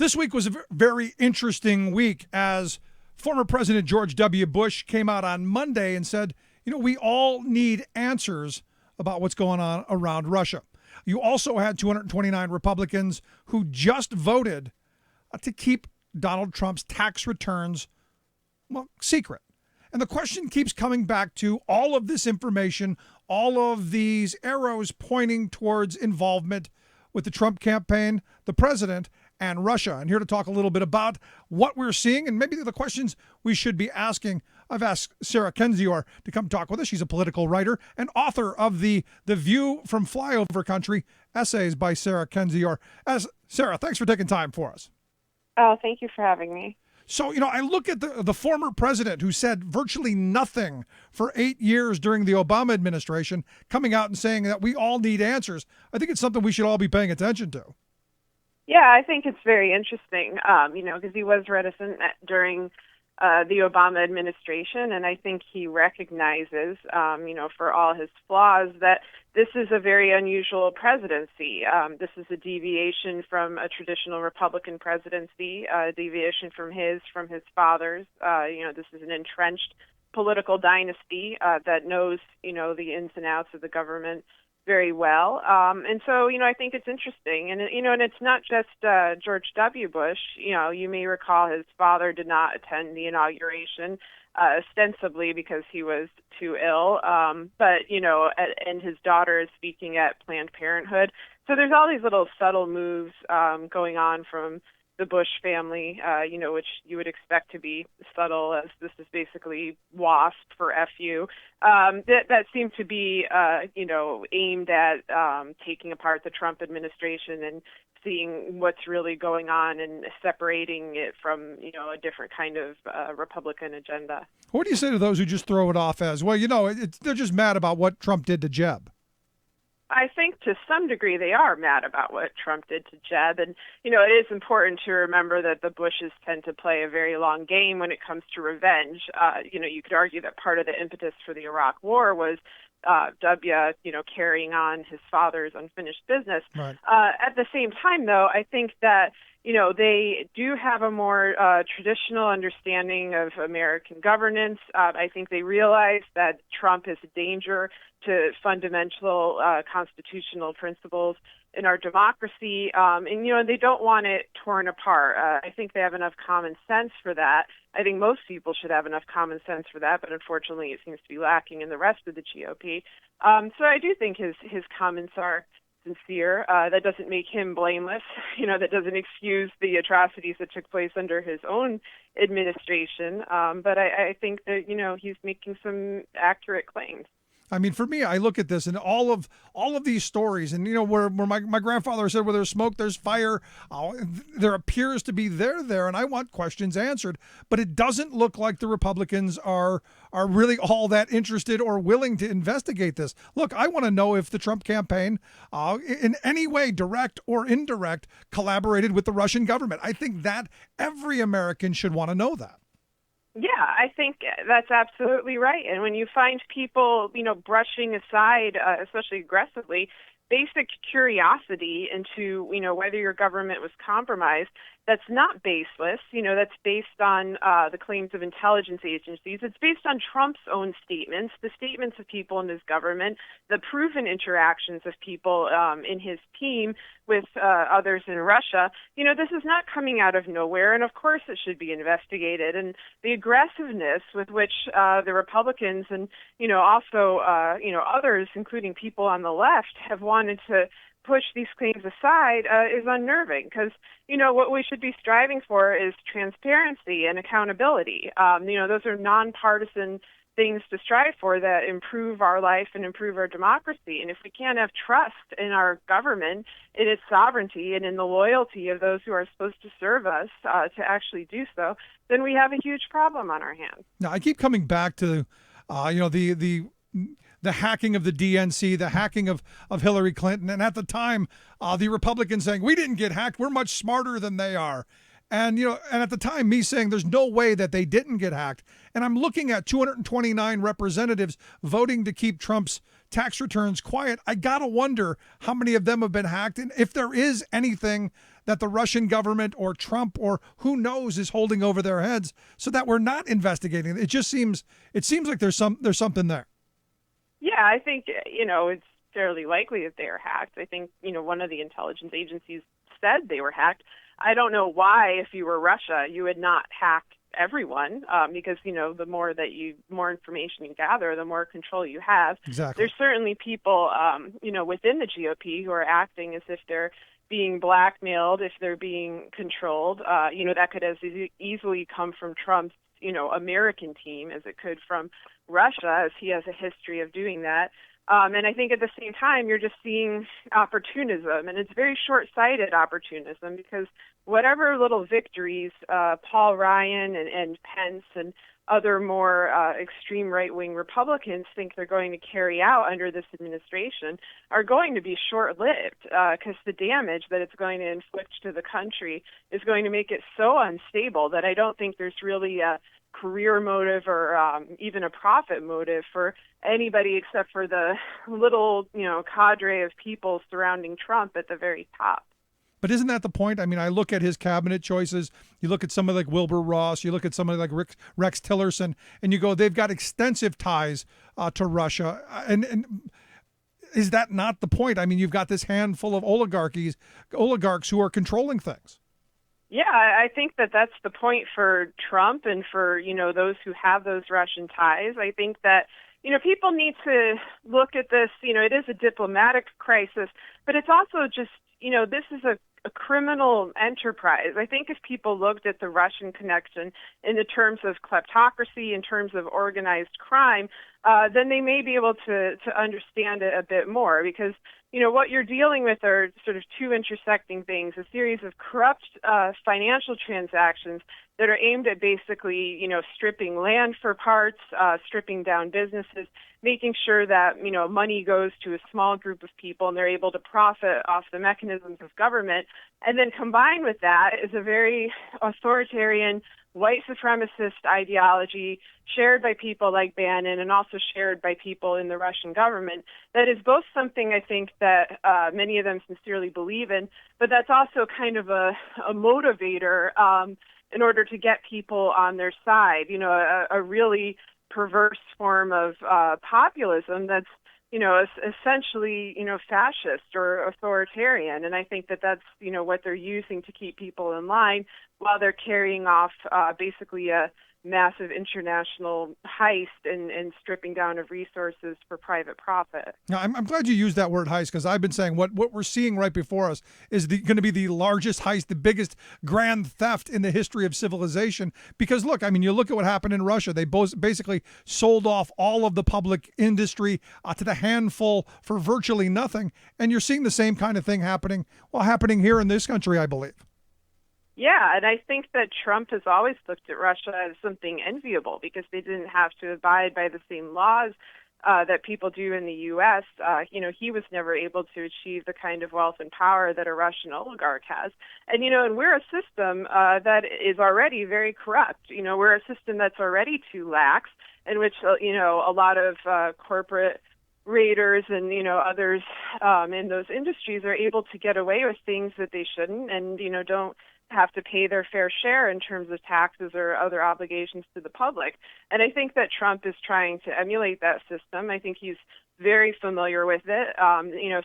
This week was a very interesting week as former President George W. Bush came out on Monday and said, we all need answers about what's going on around Russia. You also had 229 Republicans who just voted to keep Donald Trump's tax returns, secret. And the question keeps coming back to all of this information, all of these arrows pointing towards involvement with the Trump campaign, the president, and Russia. And here to talk a little bit about what we're seeing and maybe the questions we should be asking, I've asked Sarah Kendzior to come talk with us. She's a political writer and author of the View from Flyover Country, essays by Sarah Kendzior. Sarah, thanks for taking time for us. Oh, thank you for having me. So, I look at the former president who said virtually nothing for 8 years during the Obama administration, coming out and saying that we all need answers. I think it's something we should all be paying attention to. Yeah, I think it's very interesting, because he was reticent during the Obama administration, and I think he recognizes, for all his flaws, that this is a very unusual presidency. This is a deviation from a traditional Republican presidency, a deviation from his father's. This is an entrenched political dynasty that knows, the ins and outs of the government very well. And so, I think it's interesting. And, and it's not just George W. Bush. You may recall his father did not attend the inauguration, ostensibly because he was too ill. But, and his daughter is speaking at Planned Parenthood. So there's all these little subtle moves going on from the Bush family, which you would expect to be subtle, as this is basically WASP for FU, that seem to be, aimed at taking apart the Trump administration and seeing what's really going on and separating it from, a different kind of Republican agenda. What do you say to those who just throw it off as, well, they're just mad about what Trump did to Jeb? I think to some degree they are mad about what Trump did to Jeb. And, it is important to remember that the Bushes tend to play a very long game when it comes to revenge. You could argue that part of the impetus for the Iraq War was W, carrying on his father's unfinished business. Right. At the same time, though, I think that they do have a more traditional understanding of American governance. I think they realize that Trump is a danger to fundamental constitutional principles in our democracy. And they don't want it torn apart. I think they have enough common sense for that. I think most people should have enough common sense for that, but unfortunately it seems to be lacking in the rest of the GOP. So I do think his comments are sincere. That doesn't make him blameless. That doesn't excuse the atrocities that took place under his own administration. But I think that, he's making some accurate claims. I mean, for me, I look at this and all of these stories, and where my grandfather said, "Where there's smoke, there's fire." There appears to be there, and I want questions answered. But it doesn't look like the Republicans are really all that interested or willing to investigate this. Look, I want to know if the Trump campaign, in any way, direct or indirect, collaborated with the Russian government. I think that every American should want to know that. Yeah, I think that's absolutely right. And when you find people, brushing aside, especially aggressively, basic curiosity into, whether your government was compromised, that's not baseless. That's based on the claims of intelligence agencies. It's based on Trump's own statements, the statements of people in his government, the proven interactions of people in his team with others in Russia. This is not coming out of nowhere, and of course it should be investigated. And the aggressiveness with which the Republicans and, also, others, including people on the left, have wanted to push these claims aside is unnerving, because, what we should be striving for is transparency and accountability. Those are nonpartisan things to strive for that improve our life and improve our democracy. And if we can't have trust in our government, in its sovereignty, and in the loyalty of those who are supposed to serve us to actually do so, then we have a huge problem on our hands. Now, I keep coming back to, the hacking of the DNC, the hacking of Hillary Clinton. And at the time, the Republicans saying, we didn't get hacked. We're much smarter than they are. And, and at the time, me saying there's no way that they didn't get hacked. And I'm looking at 229 representatives voting to keep Trump's tax returns quiet. I got to wonder how many of them have been hacked, and if there is anything that the Russian government or Trump or who knows is holding over their heads so that we're not investigating? It seems like there's something there. Yeah, I think, it's fairly likely that they are hacked. I think, one of the intelligence agencies said they were hacked. I don't know why, if you were Russia, you would not hack everyone, because, the more information you gather, the more control you have. Exactly. There's certainly people, within the GOP who are acting as if they're being blackmailed, if they're being controlled. That could as easily come from Trump's, American team as it could from Russia, as he has a history of doing that. And I think at the same time, you're just seeing opportunism, and it's very short-sighted opportunism, because whatever little victories Paul Ryan and Pence and other more extreme right-wing Republicans think they're going to carry out under this administration are going to be short-lived, because the damage that it's going to inflict to the country is going to make it so unstable that I don't think there's really a career motive or even a profit motive for anybody except for the little, cadre of people surrounding Trump at the very top. But isn't that the point? I mean, I look at his cabinet choices. You look at somebody like Wilbur Ross. You look at somebody like Rex Tillerson, and you go, they've got extensive ties to Russia. And is that not the point? I mean, you've got this handful of oligarchs who are controlling things. Yeah, I think that that's the point for Trump and for, those who have those Russian ties. I think that, people need to look at this, it is a diplomatic crisis, but it's also just, this is a criminal enterprise. I think if people looked at the Russian connection in the terms of kleptocracy, in terms of organized crime, then they may be able to understand it a bit more, because what you're dealing with are sort of two intersecting things, a series of corrupt financial transactions that are aimed at basically, stripping land for parts, stripping down businesses, making sure that, money goes to a small group of people and they're able to profit off the mechanisms of government. And then combined with that is a very authoritarian white supremacist ideology shared by people like Bannon and also shared by people in the Russian government that is both something I think that many of them sincerely believe in, but that's also kind of a motivator in order to get people on their side, a really perverse form of populism that's essentially, fascist or authoritarian. And I think that that's, what they're using to keep people in line while they're carrying off basically a massive international heist and stripping down of resources for private profit. Now, I'm glad you used that word heist, because I've been saying what we're seeing right before us is going to be the largest heist, the biggest grand theft in the history of civilization. Because look, I mean, you look at what happened in Russia. They both basically sold off all of the public industry to the handful for virtually nothing. And you're seeing the same kind of thing happening here in this country, I believe. Yeah, and I think that Trump has always looked at Russia as something enviable because they didn't have to abide by the same laws that people do in the U.S. He was never able to achieve the kind of wealth and power that a Russian oligarch has. And, and we're a system that is already very corrupt. We're a system that's already too lax, in which, a lot of corporate raiders and, others in those industries are able to get away with things that they shouldn't and, don't have to pay their fair share in terms of taxes or other obligations to the public. And I think that Trump is trying to emulate that system. I think he's very familiar with it,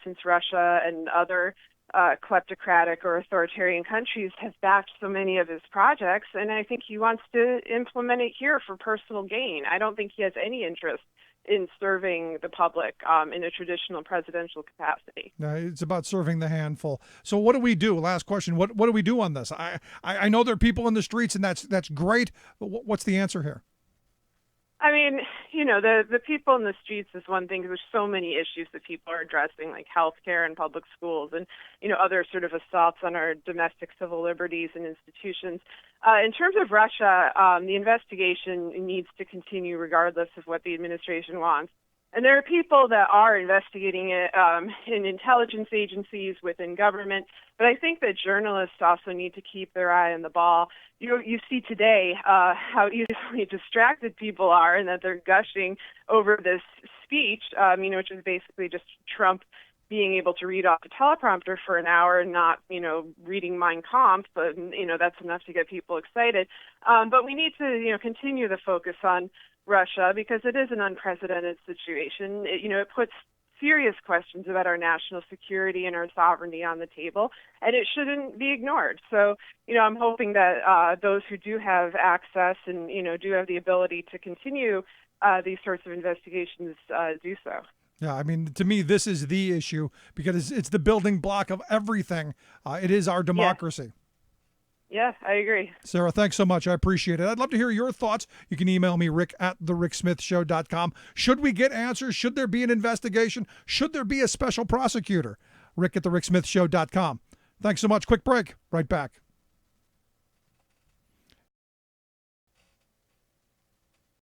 since Russia and other kleptocratic or authoritarian countries have backed so many of his projects. And I think he wants to implement it here for personal gain. I don't think he has any interest in serving the public in a traditional presidential capacity. No, it's about serving the handful. So what do we do? Last question. What do we do on this? I know there are people in the streets, and that's great. But what's the answer here? I mean, the people in the streets is one thing. There's so many issues that people are addressing, like healthcare and public schools and, other sort of assaults on our domestic civil liberties and institutions. In terms of Russia, the investigation needs to continue regardless of what the administration wants. And there are people that are investigating it in intelligence agencies, within government. But I think that journalists also need to keep their eye on the ball. You see today how easily distracted people are and that they're gushing over this speech, which is basically just Trump being able to read off the teleprompter for an hour and not, reading Mein Kampf, but, that's enough to get people excited. But we need to, continue the focus on Russia because it is an unprecedented situation. It puts serious questions about our national security and our sovereignty on the table, and it shouldn't be ignored. So, I'm hoping that those who do have access and, do have the ability to continue these sorts of investigations do so. Yeah, I mean, to me, this is the issue because it's the building block of everything. It is our democracy. Yeah, I agree. Sarah, thanks so much. I appreciate it. I'd love to hear your thoughts. You can email me, rick@thericksmithshow.com. Should we get answers? Should there be an investigation? Should there be a special prosecutor? Rick@thericksmithshow.com. Thanks so much. Quick break. Right back.